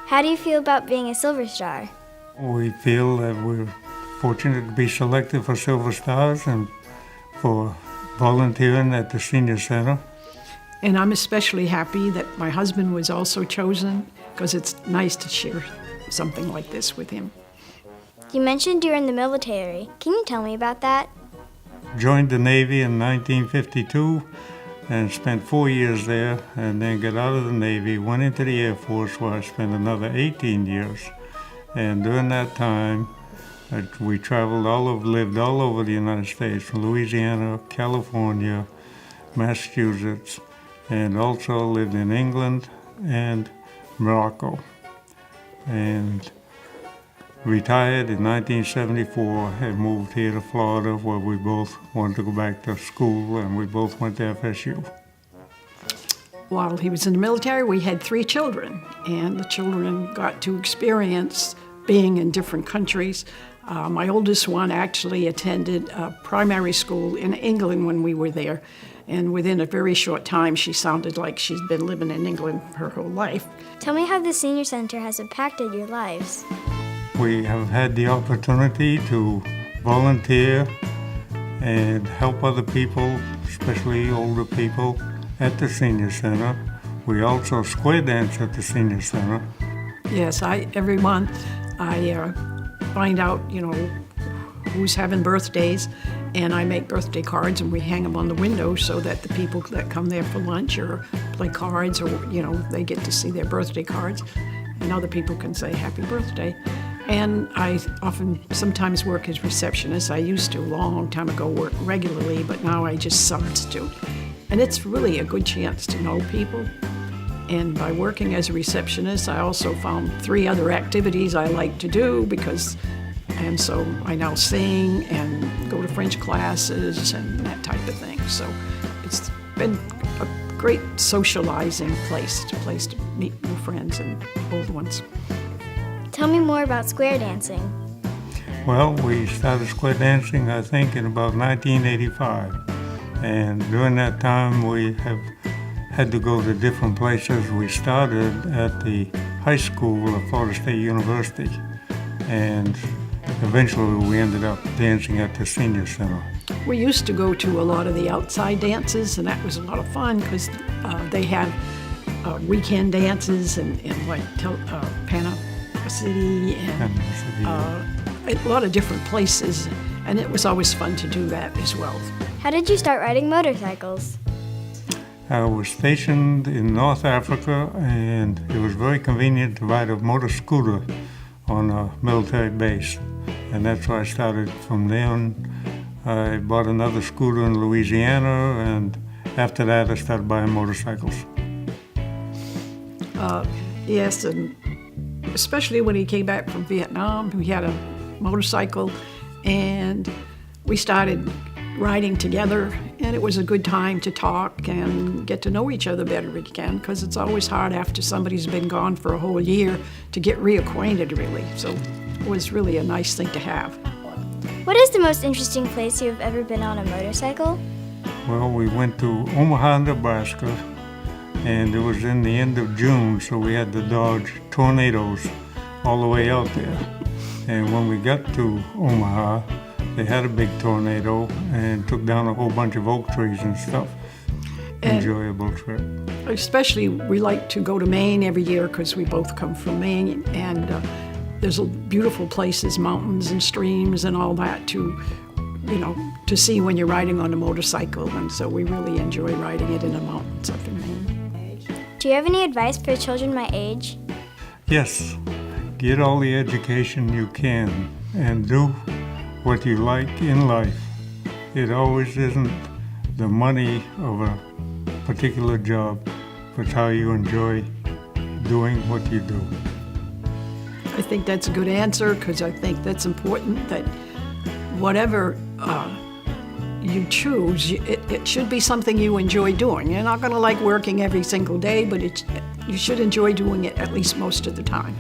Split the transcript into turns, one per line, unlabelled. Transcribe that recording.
How do you feel about being a Silver Star?
We feel that we're fortunate to be selected for Silver Stars and for volunteering at the Senior Center.
And I'm especially happy that my husband was also chosen because it's nice to share something like this with him.
You mentioned you were in the military. Can you tell me about that?
Joined the Navy in 1952 and spent 4 years there, and then got out of the Navy, went into the Air Force where I spent another 18 years. And during that time, we lived all over the United States, from Louisiana, California, Massachusetts, and also lived in England and Morocco. And retired in 1974 and moved here to Florida, where we both wanted to go back to school, and we both went to FSU.
While he was in the military, we had 3 children, and the children got to experience being in different countries. My oldest one actually attended primary school in England when we were there, and within a very short time, she sounded like she's been living in England her whole life.
Tell me how the Senior Center has impacted your lives.
We have had the opportunity to volunteer and help other people, especially older people, at the Senior Center. We also square dance at the Senior Center.
Yes, every month I find out, who's having birthdays, and I make birthday cards and we hang them on the window so that the people that come there for lunch or play cards or, they get to see their birthday cards, and other people can say happy birthday. And I sometimes work as receptionist. I used to a long time ago work regularly, but now I just substitute. And it's really a good chance to know people. And by working as a receptionist, I also found 3 other activities I like to do and so I now sing and go to French classes and that type of thing. So it's been a great socializing place to meet new friends and old ones.
Tell me more about square dancing.
Well, we started square dancing, I think, in about 1985. And during that time, we have had to go to different places. We started at the high school of Florida State University, and eventually we ended up dancing at the Senior Center.
We used to go to a lot of the outside dances, and that was a lot of fun because they had weekend dances and like Panama City and a lot of different places, and it was always fun to do that as well.
How did you start riding motorcycles?
I was stationed in North Africa, and it was very convenient to ride a motor scooter on a military base, and that's where I started. From then, I bought another scooter in Louisiana, and after that, I started buying motorcycles.
Yes, and especially when he came back from Vietnam, we had a motorcycle, and we started riding together, and it was a good time to talk and get to know each other better again, because it's always hard after somebody's been gone for a whole year to get reacquainted, really. So it was really a nice thing to have.
What is the most interesting place you have ever been on a motorcycle?
Well, we went to Omaha, Nebraska, and it was in the end of June, so we had to dodge tornadoes all the way out there. And when we got to Omaha, they had a big tornado and took down a whole bunch of oak trees and stuff. Enjoyable trip.
Especially, we like to go to Maine every year because we both come from Maine, and there's beautiful places, mountains and streams and all that to see when you're riding on a motorcycle, and so we really enjoy riding it in the mountains up in Maine.
Do you have any advice for children my age?
Yes. Get all the education you can and do what you like in life. It always isn't the money of a particular job, but how you enjoy doing what you do.
I think that's a good answer, because I think that's important, that whatever you choose, it should be something you enjoy doing. You're not going to like working every single day, but you should enjoy doing it at least most of the time.